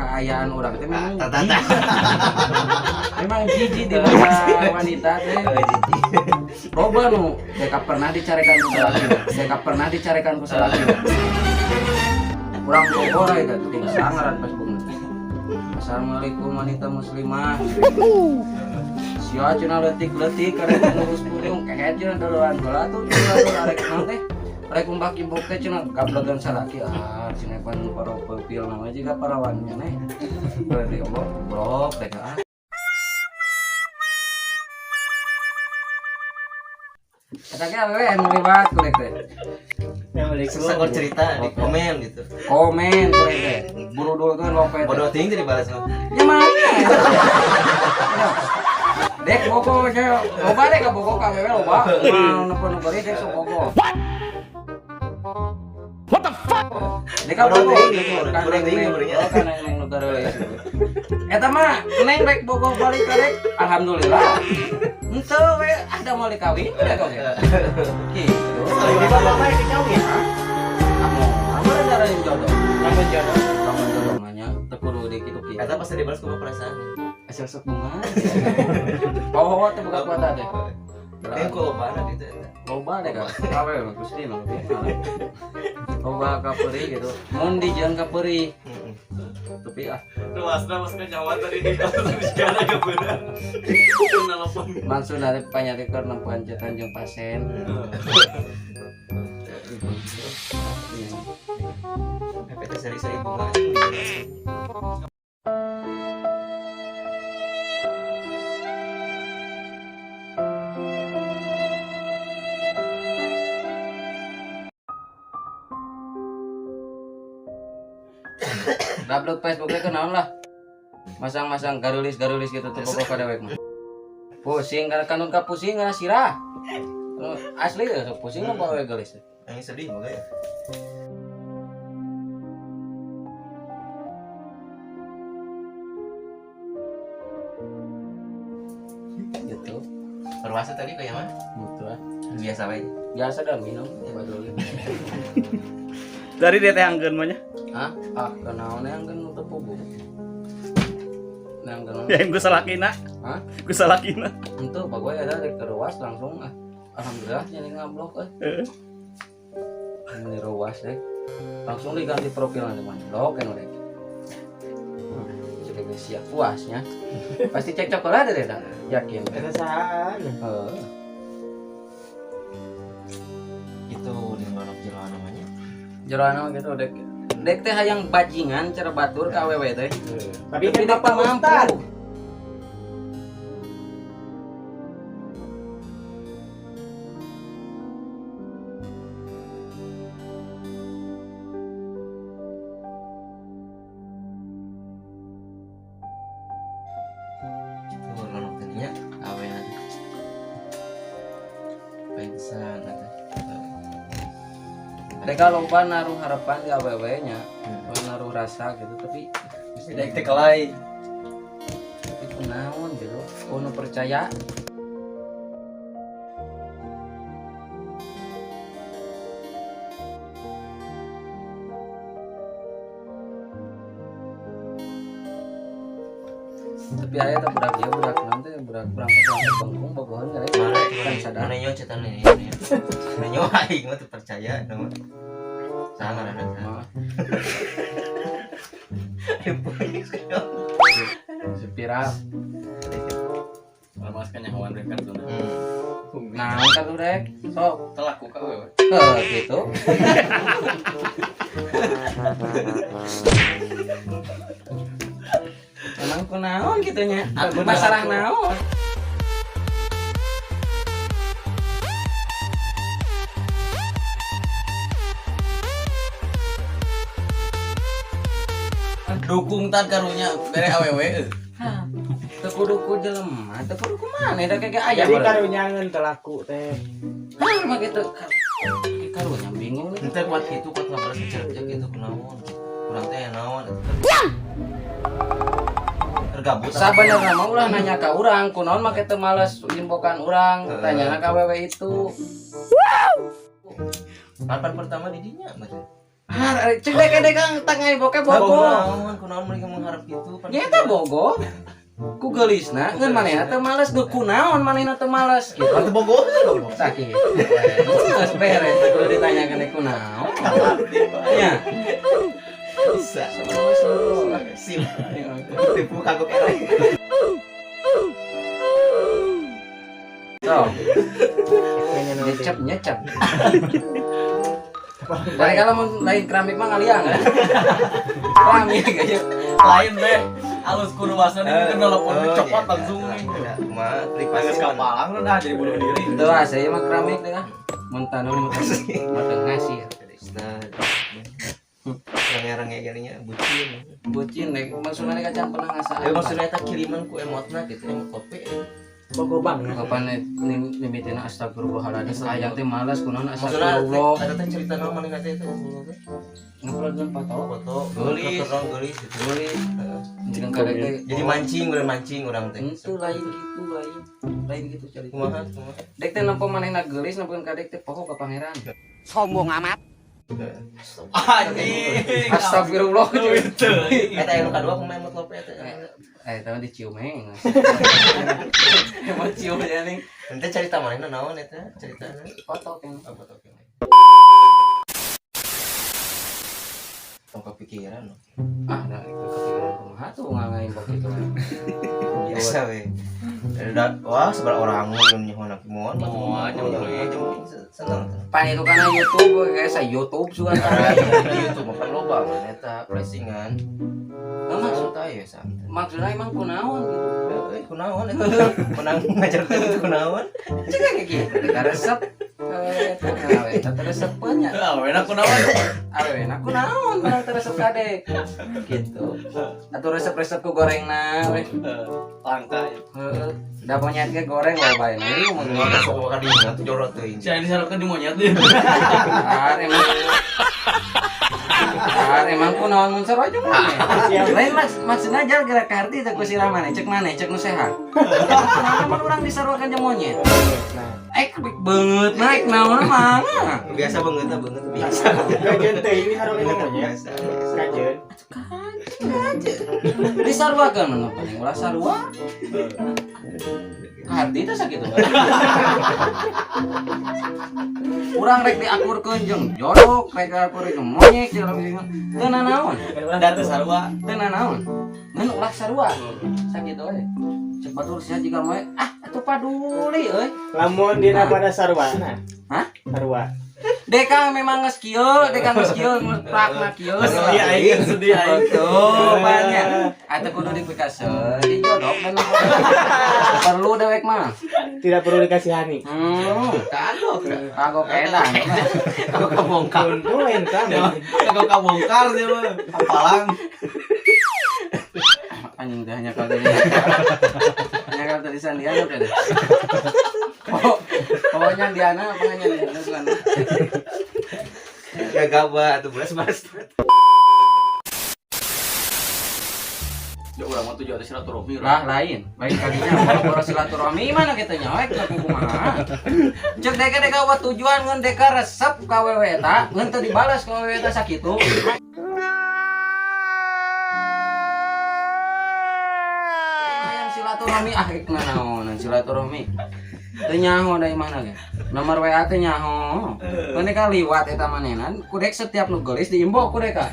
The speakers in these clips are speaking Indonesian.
kaayaan orang teh memang memang jijik di mata wanita teh. Loba nu deka pernah dicarikan ku salaki. Deka pernah dicarikan ku salaki. Urang Bogor eta teh sangaran Facebook. Assalamualaikum wanita muslimah. Sia cenah leutik-leutik karek ngurus kuring kehet cenah doloan heula tuh arek naon teh. Rek umbak ibu teh cenah gablegan salaki cenah pan para profil nama juga parawannya nih. Beureum goblok teh Eta ge awewe anu liwat kulik teh. Sesakor cerita di komen gitu. Komen kulik teh. Buru-buru tuh lopet. Bodoh ting jadi balas. Ya mana? Dek bogo ge loba dek ka bogo ka awewe loba. Mau nu bari dek sok bogo. What the fuck? Dek ka bogo kan neng nu gareuleuy. Eta mah neng rek bogo balik ka rek. Alhamdulillah. Ente we ada mau dikawin ya kau ya. Gitu. Kalau mau dikawin, Aku ada yang jodoh. lamun jodoh. Kamu jodoh nanya, tekudu di kitu kieu. Kata pasti dibalas kumaha perasaan. Asal sok bunga. Bawa teh buka kuota teh. Yang kolobana gitu. Loba deh kan. Awe mah Gusti mah. Loba ka peuri gitu. Mun dijieun ka peuri. Tapi Luasna mas nyawa tadi di segala ke bener. Nelpon. maksud dari panyarikeun nempuan cetan jeung pasien. PT seri-seri bunga. Upload Facebook teh kenaon lah. Masang-masang garulis gitu tuh pokok pada web mah. Pusing karena kanun ka pusing karena sirah. Asli ya sok pusing apa we gelis. Yang sedih moga ya. Gitu. Perwasa tadi kayak mana? Gitu ah. Biasa wae. Biasa dah minum badulin. Dari dia teh anggeun mah nya. Hah? Ah, kenaon yang kan nu teu Yang kan. Ya gue salakina. Hah? Gue salakina. Itu bagoy ada rek keruas langsung ah. Alhamdulillah jadi ngablok Ini ruas deh. Langsung diganti profil nanti man. Blok kan udah. Jadi geus siap puasnya. Pasti cek coklat deh dah. Yakin. Eta saan. Itu di mana jeroan namanya? Jeroan mah gitu dek. Dek teh hayang bajingan cara batur ka awewe teh. Tapi Tapi dapat mampu. Mereka loba naruh harapan di awewe-nya, naruh rasa gitu, tapi Dek teh kelai. itu naon gitu, kudu percaya. Tapi aya teh budak dia budak naon teh budak berangkat bengkung bogohan gak kan sadar. Mana nyo cetan nih. Nyo aing mah teu percaya nama. Sangat ada sama. Spiral. Lamaskan nyawan rek kan tuh. Nah, kan tuh rek. Sok Telaku ka we. gitu. Emang kunaon gitunya? Masalah naon? Dukung tan karunya bere awewe. Teu kudu ku jelema, teu kudu ku maneh da keke aya. Jadi karunya ngeun teu laku teh. Mah gitu. Karunya bingung nih. Ente kuat gitu kuat ngabalas cerita gitu kunaon. Kurang teh naon eta. Tergabut. Sabenerna mah ulah nanya ka urang, kunaon make teu males imbokan urang, tanyana ka awewe itu. Kapan pertama di dinya mah? Cek dek kang tangai bokeh bogo. Kunaon mereka mengharap gitu. Nyata bogo. Ku gelisna ngeun manehna teu males ge kunaon manehna teu males gitu. Itu bogo dong. Sakit. Geus beres teu kudu ditanyakeun kunaon. Nya. Bisa. Sim. Tipu kagok erek. So. Nyecep. Dari kalau mau lain keramik mah ngaliang. Keramik aja. Lain deh. Alus kudu bahasa nih mungkin telepon copot langsung nih. Mah Panggil kapalang udah jadi bunuh diri. Itu saya mah keramik deh kan. Muntah dulu mata ngasih. Range-range garinya bucin. Bucin deh maksudnya kan pernah ngasah. Maksudnya eta kiriman ku emotna gitu, emot kopi. Bogo bang. Kapan limitina astagfirullahaladzim sayang teh malas kunaon Maksudnya astagfirullah. ada teh cerita naon maneh teh itu. Ngobrol dengan foto. Gelis gitu. Gelis. Jeung kadek teh Jadi mancing urang teh. itu lain gitu cerita. Kumaha? Dek teh nampa manehna gelis nampa kadek teh poho ka pangeran. Sombong amat. Anjing. Astagfirullah cuy. Eta anu kadua pemain emot kopi eta. Tapi dicium heng. Emang cium ya nih. Ente cerita manehna naon eta? Ceritana Foto kan. apa tuh? Tong kepikiran. Ah, nah itu kepikiran kumaha tuh ngangain kok gitu. Biasa we. Wah, seberapa orang mun nyohon aki moal. Seneng. Pan itu karena YouTube guys, YouTube juga kan. Di YouTube makan loba mun eta pressingan. Maksud Santai ya santai. maksudnya emang kunaon gitu. Kunaon eta? Menang ngajarkeun itu kunaon? Cek kayak gitu. Kita resep. Kita resep banyak. Enak kunaon. Awe enak kunaon menang resep kade. Gitu. Atau resep-resep ku gorengna we. Langka. Heeh. Da monyet ge goreng loba ini mun Masuk ka dinya tuh jorot teuing. Saya disarukan di monyet deh. Emang kunaon mun sarua jeung mah. Lain maksudna jar gerak ka harti teh ku sirah maneh cek nu sehat. Kunaon urang disaruakeun jeung monyet. Kebik banget naik naon mah. Biasa banget biasa. Kajen teh ini harus ngomongnya. Biasa. Kajen. Disarwakeun mana paling ulah sarua. Harti teh sakitu. Urang rek diakurkeun jeung jorok, rek diakurkeun monyet jeung teu nanaon. Datu sarua. Teu nanaon. Ngan ulah sarua. Sakitu we. Cek batur sia jiga moe atuh paduli euy. Lamun dina pada sarwana. Hah? Sarwa. Deka memang geus kieu, prakna kieu. Sedih aing. Tuh, banyak. Atuh kudu dipikaseun, dijodok dan perlu dewek mah. Tidak perlu dikasihani. Kagok edan. Kagok kabongkar. Untuin kan. Kagok kabongkar dia mah. Kapalang. Anjing teh nya kalau tadi. Nya kalau tadi sandian oke deh. Pokoknya Diana apa nya Diana selana. Gagaba atuh belas-belas. Ya urang mah tujuan silaturahmi. Lah lain, baik kadinya boro silaturahmi mana kita nyawa ke kumaha. Cek deka wa tujuan ngeun deka resep ka wewe eta, ngeun teu dibalas ka wewe eta sakitu. Hayang silaturahmi ikna naonan silaturahmi. Teu nyaho da imahna ge. Nomor WA teh nyaho. Mun ka liwat eta manehna, kudek setiap nu geulis diimbok ku deka.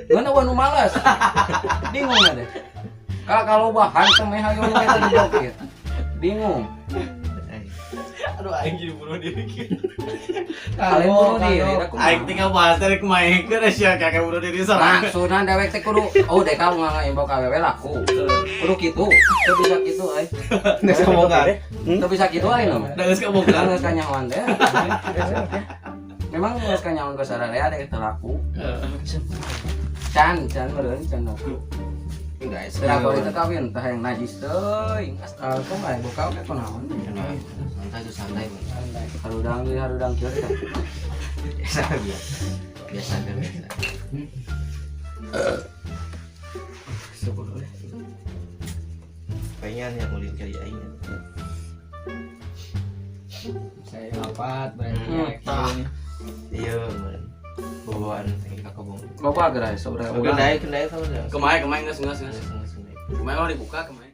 Ngeun eueuh nu males. Bingung na deh. Kalau bahan temeh hayu nu eta diblokir. Bingung. Aduh aing jadi bunuh diri gitu. Kalian bunuh diri, da kumaha? Aing tinggal bahas dari kemaikeun sia kakek bunuh diri salah. Maksudna dewek teh kudu deka ngaimbok ka wewe laku. Kudu kitu, teu bisa kitu euy. Geus ngomongkan. Teu bisa kitu euy nu. Da geus kabongkar. Geus kanyahoan teh. Memang geus kanyahoan ka sararea dek teu laku. Can meureun can laku. Guys, Kalau itu kawin teh yang najis teuing. Kok mah buka oke kunaon. santai Bang. Harudang kieu teh. Biasa kan. Sebelumnya. Pengen yang ulin kali aing. Saya lapat berarti. Iya, man. bawaan teh ka kebun. Loba geura seberapa Kendai kendai sama dah. Kemarin nges. Kemarin mau dibuka kemarin.